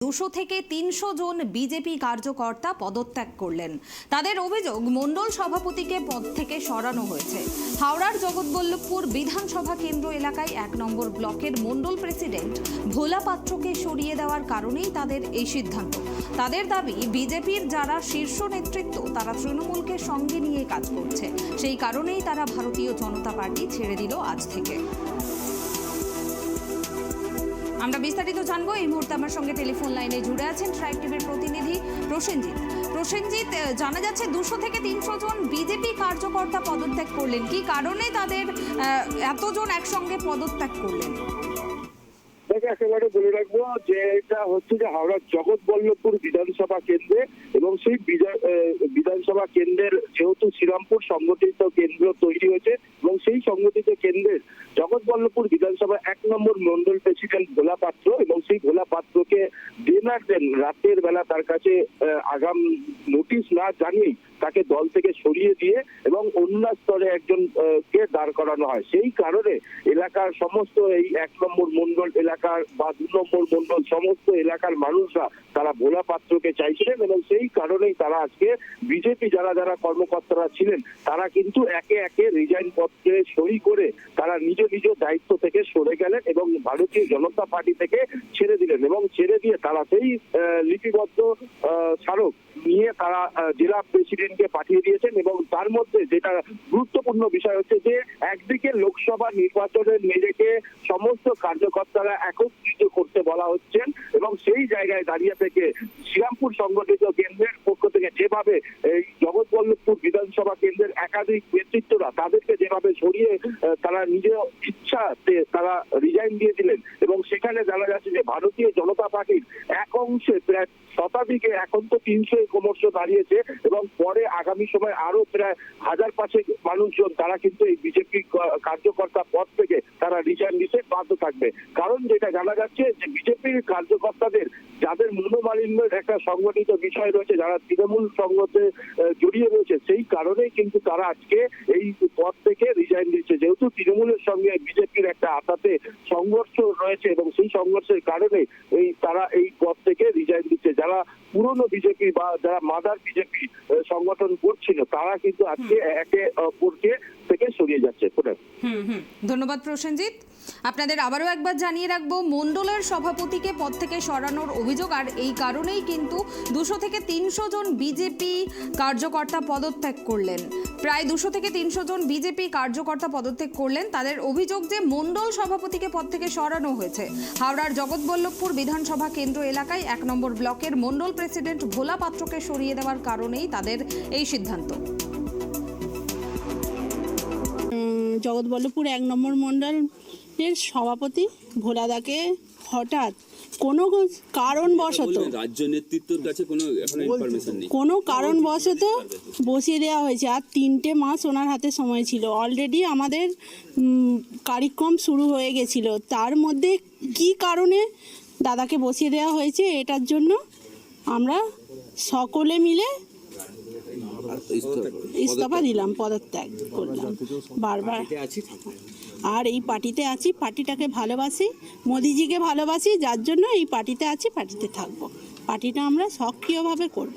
200 থেকে 300 জন বিজেপি কার্যকর্তা পদত্যাগ করলেন। তাদের অভিযোগ মণ্ডল সভাপতিকে পদ থেকে সরানো হয়েছে। হাওড়ার জগৎবল্লভপুর বিধানসভা কেন্দ্র এলাকায় 1 নম্বর ব্লকের মণ্ডল প্রেসিডেন্ট ভোলা পাত্রকে সরিয়ে দেওয়ার কারণেই তাদের এই সিদ্ধান্ত। তাদের দাবি, বিজেপির যারা শীর্ষ নেতৃত্ব তারা তৃণমূলকে সঙ্গে নিয়ে কাজ করছে, সেই কারণেই তারা ভারতীয় জনতা পার্টি ছেড়ে দিল আজ থেকে। আমরা বিস্তারিত জানবো। এই মুহূর্তে আমার সঙ্গে টেলিফোন লাইনে জুড়ে আছেন ট্রাইব টিভির প্রতিনিধি প্রসেনজিৎ। জানা যাচ্ছে 200 থেকে 300 জন বিজেপি কার্যকর্তা পদত্যাগ করলেন। কি কারণে তাদের এতজন একসঙ্গে পদত্যাগ করলেন? একেবারে বলে রাখবো যে এটা হচ্ছে যে হাওড়ার জগৎবল্লভপুর বিধানসভা কেন্দ্রে, এবং সেই বিধানসভা কেন্দ্রের যেহেতু শ্রীরামপুর সংগঠিত কেন্দ্র তৈরি হয়েছে, এবং সেই সংগঠিত কেন্দ্রের জগৎবল্লভপুর বিধানসভা 1 নম্বর মন্ডল প্রেসিডেন্ট ভোলা পাত্র, এবং সেই ভোলা পাত্রকে ডিনার দেন রাতের বেলা, তার কাছে আগাম নোটিশ না জানিয়েই তাকে দল থেকে সরিয়ে দিয়ে এবং অন্য স্তরে একজন কে দাঁড় করানো হয়। সেই কারণে এলাকার সমস্ত এই 1 নম্বর মন্ডল এলাকার বা 2 নম্বর মন্ডল সমস্ত এলাকার মানুষরা তারা ভোলা পাত্রকে চাইছিলেন, এবং সেই কারণেই তারা আজকে বিজেপি যারা কর্মকর্তারা ছিলেন তারা কিন্তু একে একে রিজাইন পত্রে সই করে তারা নিজ দায়িত্ব থেকে সরে গেলেন এবং ভারতীয় জনতা পার্টি থেকে ছেড়ে দিলেন, এবং ছেড়ে দিয়ে তারা সেই লিপিবদ্ধ স্মারক নিয়ে তারা জেলা প্রেসিডেন্টকে পাঠিয়ে দিয়েছেন। এবং তার মধ্যে যেটা গুরুত্বপূর্ণ বিষয় হচ্ছে যে একদিকে লোকসভা নির্বাচনের নিজেকে সমস্ত কার্যকর্তারা একত্রিত করতে বলা হচ্ছেন, এবং সেই জায়গায় দাঁড়িয়ে থেকে শ্রীরামপুর সংগঠিত কেন্দ্রের পক্ষ থেকে যেভাবে এই জগৎবল্লভপুর বিধানসভা কেন্দ্রের একাধিক নেতৃত্বরা তাদেরকে যেভাবে সরিয়ে তারা নিজের ইচ্ছাতে তারা রিজাইন দিয়ে দিলেন, এবং সেখানে জানা যাচ্ছে যে ভারতীয় জনতা পার্টির এক অংশে প্রায় শতাধিকে এখন তো 300 ক্রমশ দাঁড়িয়েছে, এবং পরে আগামী সময় আরো প্রায় 1000-500 মানুষজন তারা কিন্তু এই বিজেপি কার্যকর্তা পদ থেকে তারা রিজাইন দিতে বাধ্য থাকবে। কারণ যেটা জানা যাচ্ছে যে বিজেপির কার্যকর্তাদের যাদের মনোমালিন্যের একটা সংগঠিত বিষয় রয়েছে, যারা তৃণমূল সংগঠনে জড়িয়ে রয়েছে, সেই কারণেই কিন্তু তারা আজকে এই পদ থেকে রিজাইন দিচ্ছে। যেহেতু তৃণমূলের সঙ্গে বিজেপির একটা আতাতে সংঘর্ষ রয়েছে, এবং সেই সংঘর্ষের কারণে তারা এই পদ থেকে রিজাইন দিচ্ছে। যারা পুরনো বিজেপি বা যারা মাদার বিজেপি সংগঠন করছিল তারা কিন্তু আজকে একে অপরকে থেকে সরিয়ে যাচ্ছে। ধন্যবাদ প্রসেনজিৎ। আপনাদের আবারও একবার জানিয়ে রাখবো, মণ্ডলের সভাপতিকে পদ থেকে সরানোর অভিযোগ, আর এই কারণেই কিন্তু 200 থেকে 300 জন বিজেপি কার্যকর্তা পদত্যাগ করলেন। প্রায় 200 থেকে 300 জন বিজেপি কার্যকর্তা পদত্যাগ করলেন। তাদের অভিযোগ যে মণ্ডল সভাপতিকে পদ থেকে সরানো হয়েছে। হাওড়ার জগৎবল্লভপুর বিধানসভা কেন্দ্র এলাকায় 1 নম্বর ব্লকের মণ্ডল প্রেসিডেন্ট ভোলা পাত্রকে সরিয়ে দেওয়ার কারণেই তাদের এই সিদ্ধান্ত। জগৎবল্লভপুর 1 নম্বর মণ্ডলের সভাপতি ভোলাদাকে হঠাৎ কোনো কারণবশত রাজ্য নেতৃত্বের কাছে কোনো কারণবশত বসিয়ে দেওয়া হয়েছে। আর 3টে মাস ওনার হাতে সময় ছিল। অলরেডি আমাদের কার্যক্রম শুরু হয়ে গেছিল। তার মধ্যে কি কারণে দাদাকে বসিয়ে দেওয়া হয়েছে, এটার জন্য আমরা সকলে মিলে ইস্তফা দিলাম, পদত্যাগ করলাম বারবার। আর এই পার্টিতে আছি, পার্টিটাকে ভালোবাসি, মোদিজিকে ভালোবাসি, যার জন্য এই পার্টিতে আছি, পার্টিতে থাকবো। পার্টিটা আমরা সক্রিয়ভাবে করব।